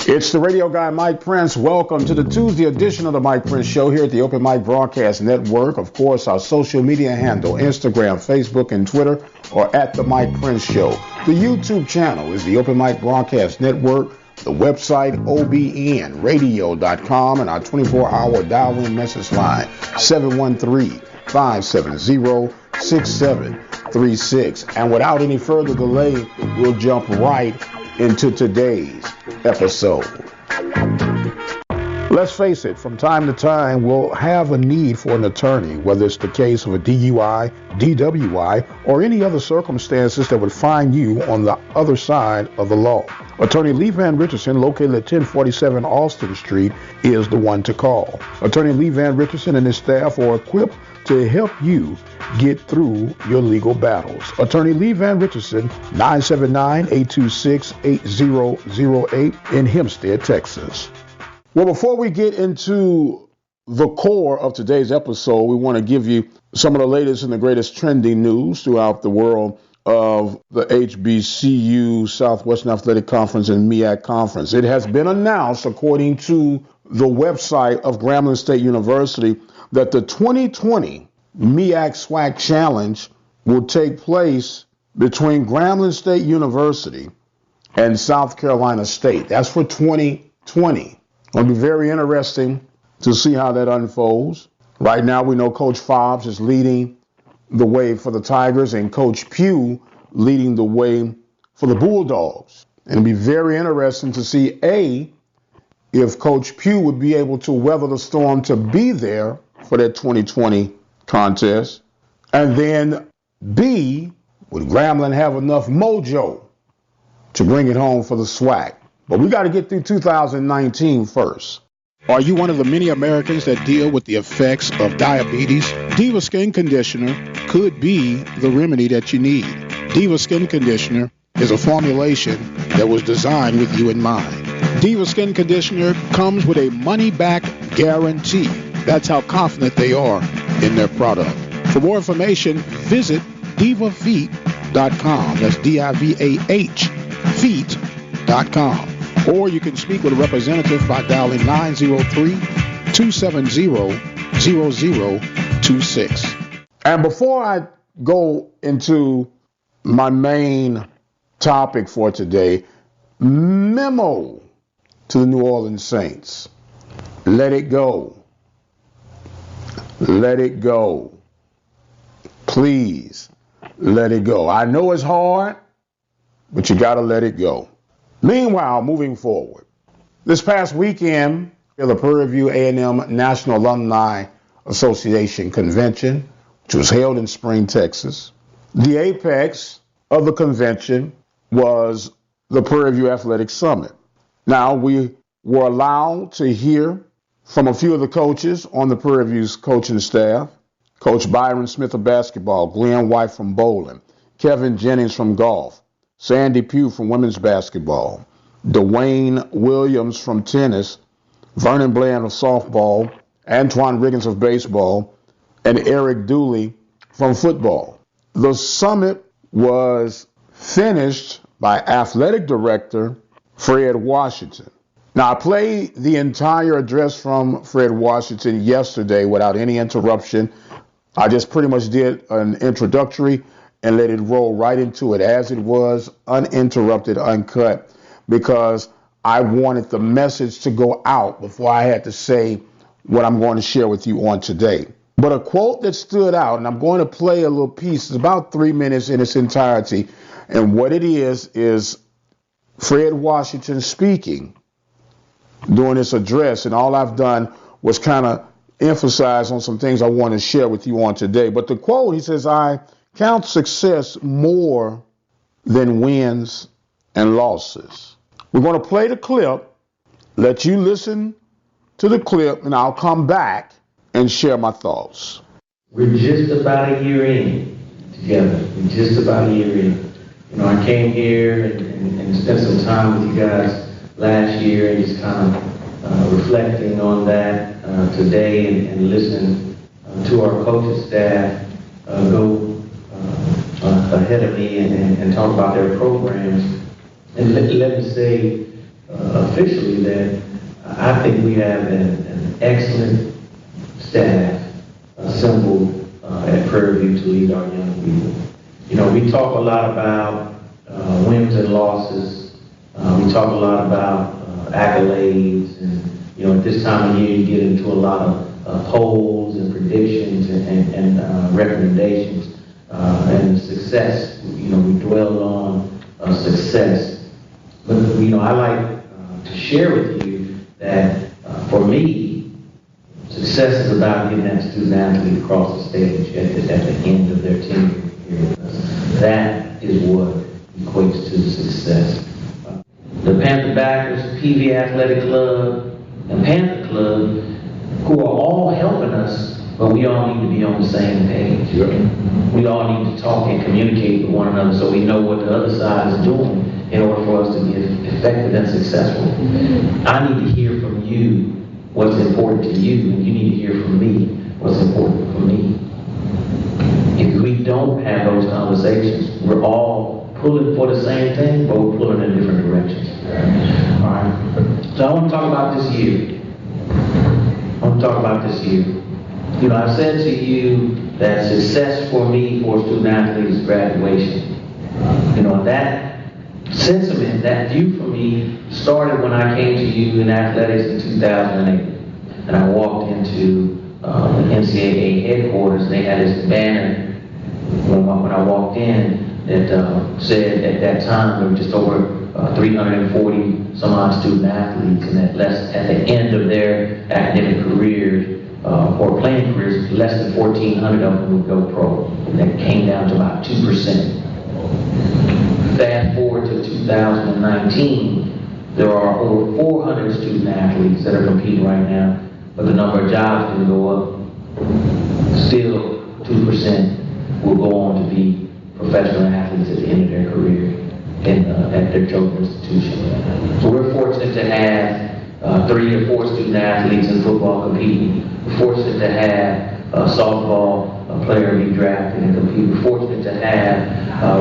It's the radio guy, Mike Prince. Welcome to the Tuesday edition of the Mike Prince Show here at the Open Mic Broadcast Network. Of course, our social media handle, Instagram, Facebook, and Twitter, or at the Mike Prince Show. The YouTube channel is the Open Mic Broadcast Network. The website, obnradio.com, and our 24-hour dial-in message line, 713-570-6736. And without any further delay, we'll jump right into today's episode. Let's face it, from time to time, we'll have a need for an attorney, whether it's the case of a DUI, DWI, or any other circumstances that would find you on the other side of the law. Attorney Lee Van Richardson, located at 1047 Austin Street, is the one to call. Attorney Lee Van Richardson and his staff are equipped to help you get through your legal battles. Attorney Lee Van Richardson, 979-826-8008 in Hempstead, Texas. Well, before we get into the core of today's episode, we want to give you some of the latest and the greatest trending news throughout the world of the HBCU Southwestern Athletic Conference and MEAC Conference. It has been announced, according to the website of Grambling State University, that the 2020 MEAC SWAC Challenge will take place between Grambling State University and South Carolina State. That's for 2020. It'll be very interesting to see how that unfolds. Right now, we know Coach Fobbs is leading the way for the Tigers and Coach Pugh leading the way for the Bulldogs. And it'll be very interesting to see, A, if Coach Pugh would be able to weather the storm to be there for that 2020 contest. And then, B, would Grambling have enough mojo to bring it home for the SWAC? But we got to get through 2019 first. Are you one of the many Americans that deal with the effects of diabetes? Diva Skin Conditioner could be the remedy that you need. Diva Skin Conditioner is a formulation that was designed with you in mind. Diva Skin Conditioner comes with a money-back guarantee. That's how confident they are in their product. For more information, visit divafeet.com. That's D-I-V-A-H, feet.com. Or you can speak with a representative by dialing 903-270-0026. And before I go into my main topic for today, memo to the New Orleans Saints. Let it go. Let it go. Please, let it go. I know it's hard, but you got to let it go. Meanwhile, moving forward, this past weekend, the Prairie View A&M National Alumni Association Convention, which was held in Spring, Texas. The apex of the convention was the Prairie View Athletic Summit. Now, we were allowed to hear from a few of the coaches on the Prairie View's coaching staff. Coach Byron Smith of basketball, Glenn White from bowling, Kevin Jennings from golf, Sandy Pugh from women's basketball, Dwayne Williams from tennis, Vernon Bland of softball, Antoine Riggins of baseball, and Eric Dooley from football. The summit was finished by athletic director Fred Washington. Now, I played the entire address from Fred Washington yesterday without any interruption. I just pretty much did an introductory and let it roll right into it as it was, uninterrupted, uncut, because I wanted the message to go out before I had to say what I'm going to share with you on today. But a quote that stood out, and I'm going to play a little piece, it's about 3 minutes in its entirety, and what it is Fred Washington speaking during this address, and all I've done was kind of emphasize on some things I want to share with you on today. But the quote, he says, "I count success more than wins and losses." We're going to play the clip, let you listen to the clip, and I'll come back and share my thoughts. We're just about a year in together. We're just about a year in. You know, I came here and spent some time with you guys last year and just kind of reflecting on that today and listening to our coaching staff go ahead of me and talk about their programs. And let me say, officially that I think we have an excellent staff assembled at Prairie View to lead our young people. You know, we talk a lot about wins and losses. We talk a lot about accolades, and you know, at this time of year, you get into a lot of polls and predictions and recommendations and success. You know, we dwell on success, but you know, I like to share with you that for me, success is about getting that student athlete across the stage at the end of their tenure here with us. That is what equates to success. The Panther Backers, PV Athletic Club, and Panther Club, who are all helping us, but we all need to be on the same page. Yeah. We all need to talk and communicate with one another so we know what the other side is doing in order for us to be effective and successful. I need to hear from you what's important to you, and you need to hear from me what's important for me. If we don't have those conversations, we're all pulling for the same thing, but we're pulling in different directions. All right. So I want to talk about this year. You know, I've said to you that success for me for a student athlete is graduation. You know, that sentiment, that view for me started when I came to you in athletics in 2008. And I walked into the NCAA headquarters, and they had this banner when I walked in that said at that time there were just over 340 some odd student athletes, and that at the end of their academic careers or playing careers, less than 1,400 of them would go pro. And that came down to about 2%. Fast forward to 2019, there are over 400 student athletes that are competing right now, but the number of jobs didn't go up. Still, 2% will go on to be professional athletes at the end of their career at their chosen institution. So we're fortunate to have 3 or 4 student athletes in football competing. We're fortunate to have a softball player be drafted and compete. We're fortunate to have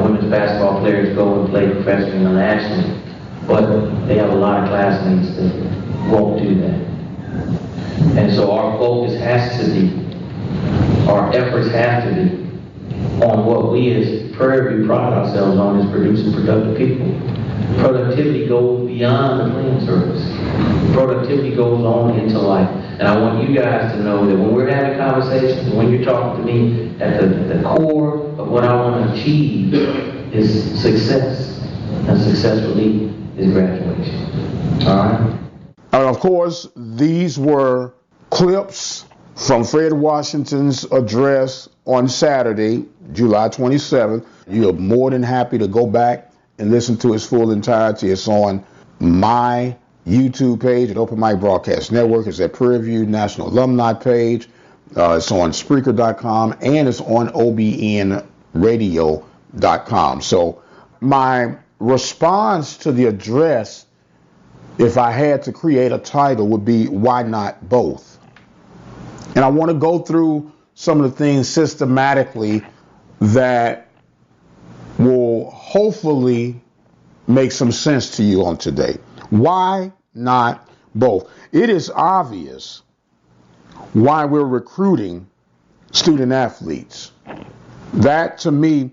women's basketball players go and play professionally and nationally. But they have a lot of classmates that won't do that. And so our focus has to be, our efforts have to be on what we as Prairie View pride ourselves on, is producing productive people. Productivity goes beyond the playing surface. Productivity goes on into life. And I want you guys to know that when we're having conversations, when you're talking to me, at the core of what I want to achieve is success. And success for me is graduation. All right? And of course, these were clips from Fred Washington's address on Saturday, July 27th. You're more than happy to go back and listen to its full entirety. It's on my YouTube page at Open Mic Broadcast Network. It's at Prairie View National Alumni page. It's on Spreaker.com, and it's on OBNRadio.com. So my response to the address, if I had to create a title, would be, why not both? And I want to go through some of the things systematically that will hopefully make some sense to you on today. Why not both? It is obvious why we're recruiting student athletes. That, to me,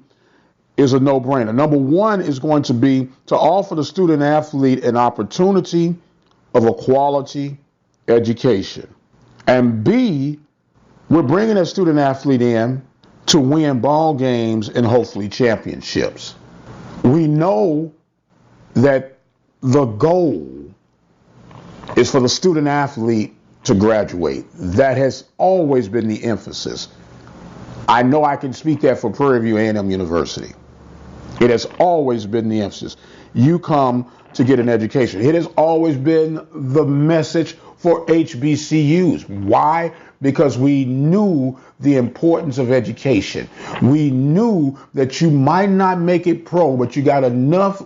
is a no-brainer. Number one is going to be to offer the student athlete an opportunity of a quality education. And B, we're bringing a student athlete in to win ball games and hopefully championships. We know that the goal is for the student athlete to graduate. That has always been the emphasis. I know I can speak that for Prairie View A&M University. It has always been the emphasis. You come to get an education. It has always been the message for HBCUs. Why? Because we knew the importance of education. We knew that you might not make it pro, but you got enough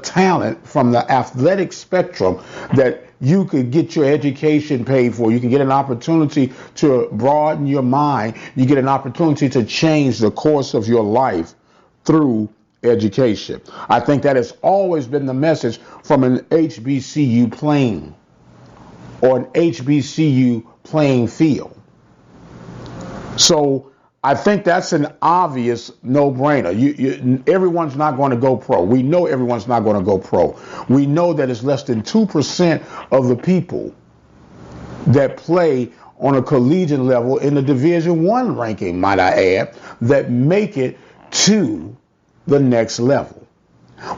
talent from the athletic spectrum that you could get your education paid for. You can get an opportunity to broaden your mind. You get an opportunity to change the course of your life through education. I think that has always been the message from an HBCU playing or an HBCU playing field. So I think that's an obvious no-brainer. Everyone's not going to go pro. We know everyone's not going to go pro. We know that it's less than 2% of the people that play on a collegiate level in the Division I ranking, might I add, that make it to the next level.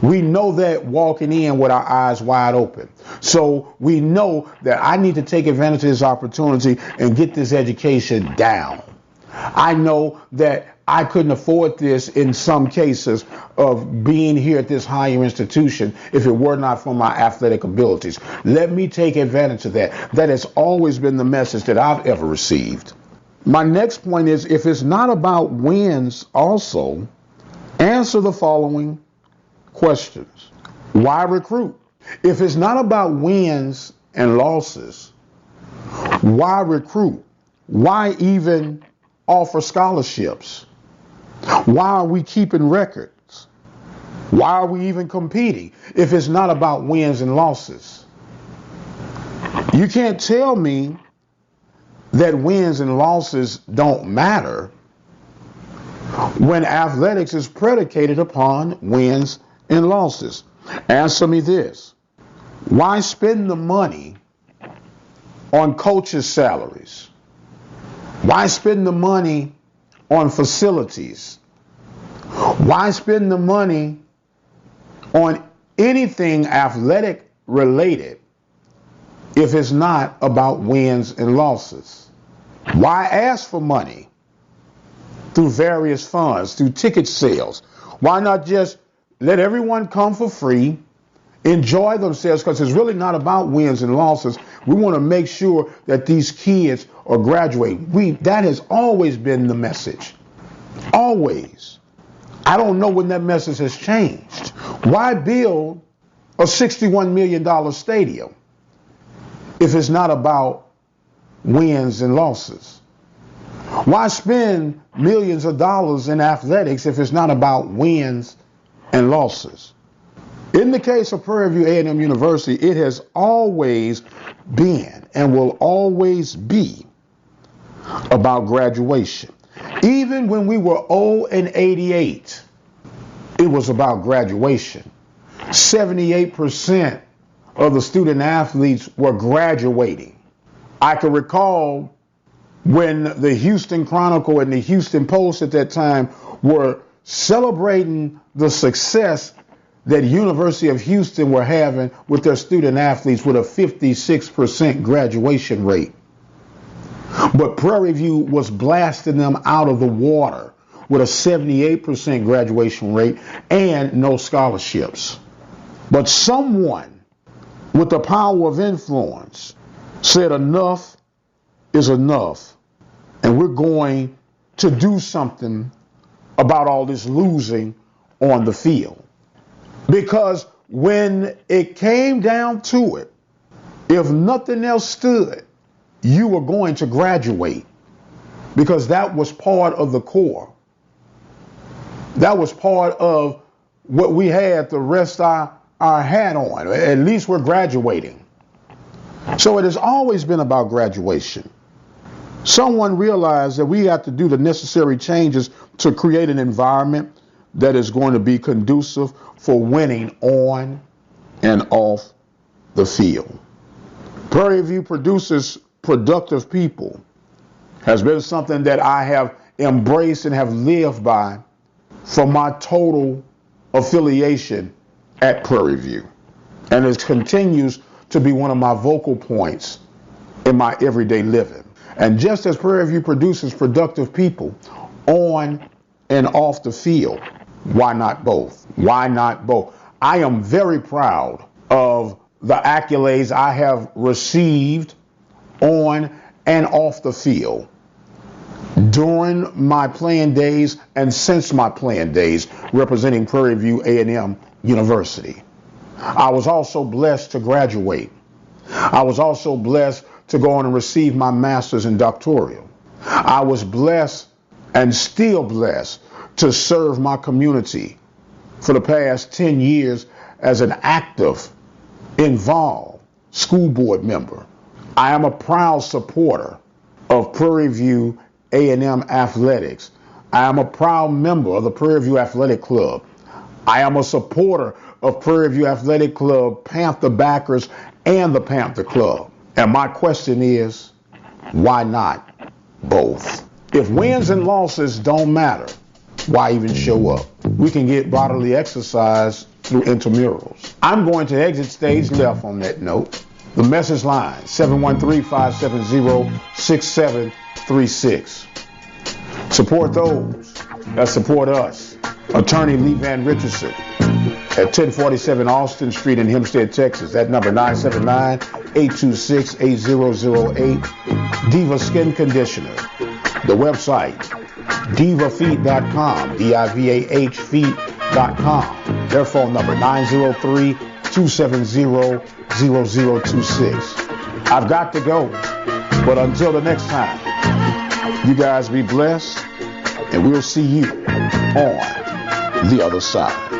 We know that walking in with our eyes wide open. So we know that I need to take advantage of this opportunity and get this education down. I know that I couldn't afford this in some cases of being here at this higher institution if it were not for my athletic abilities. Let me take advantage of that. That has always been the message that I've ever received. My next point is, if it's not about wins also, answer the following questions. Why recruit? If it's not about wins and losses, why recruit? Why even offer scholarships? Why are we keeping records? Why are we even competing if it's not about wins and losses? You can't tell me that wins and losses don't matter when athletics is predicated upon wins and losses. Answer me this. Why spend the money on coaches' salaries? Why spend the money on facilities? Why spend the money on anything athletic related if it's not about wins and losses? Why ask for money through various funds, through ticket sales? Why not just let everyone come for free, enjoy themselves, because it's really not about wins and losses. We want to make sure that these kids are graduating. That has always been the message. Always. I don't know when that message has changed. Why build a $61 million stadium if it's not about wins and losses? Why spend millions of dollars in athletics if it's not about wins and losses? In the case of Prairie View A&M University, it has always been and will always be about graduation. Even when we were 0-88, it was about graduation. 78% of the student athletes were graduating. I can recall when the Houston Chronicle and the Houston Post at that time were celebrating the success that University of Houston were having with their student athletes with a 56% graduation rate. But Prairie View was blasting them out of the water with a 78% graduation rate and no scholarships. But someone with the power of influence said enough is enough, and we're going to do something about all this losing on the field. Because when it came down to it, if nothing else stood, you were going to graduate, because that was part of the core. That was part of what we had to rest our hat on. At least we're graduating. So it has always been about graduation. Someone realized that we have to do the necessary changes to create an environment that is going to be conducive for winning on and off the field. Prairie View produces productive people has been something that I have embraced and have lived by for my total affiliation at Prairie View. And it continues to be one of my vocal points in my everyday living. And just as Prairie View produces productive people on and off the field, why not both? Why not both? I am very proud of the accolades I have received on and off the field during my playing days and since my playing days representing Prairie View A&M University. I was also blessed to graduate. I was also blessed to go on and receive my master's and doctoral. I was blessed and still blessed to serve my community for the past 10 years as an active, involved school board member. I am a proud supporter of Prairie View A&M Athletics. I am a proud member of the Prairie View Athletic Club. I am a supporter of Prairie View Athletic Club, Panther backers, and the Panther Club. And my question is, why not both? If wins and losses don't matter, why even show up? We can get bodily exercise through intramurals. I'm going to exit stage left on that note. The message line, 713-570-6736. Support those that support us. Attorney Lee Van Richardson at 1047 Austin Street in Hempstead, Texas. That number 979-826-8008. Diva Skin Conditioner. The website, divafeet.com, D-I-V-A-H feet.com. Their phone number, 903-270-0026. I've got to go, but until the next time, you guys be blessed, and we'll see you on the other side.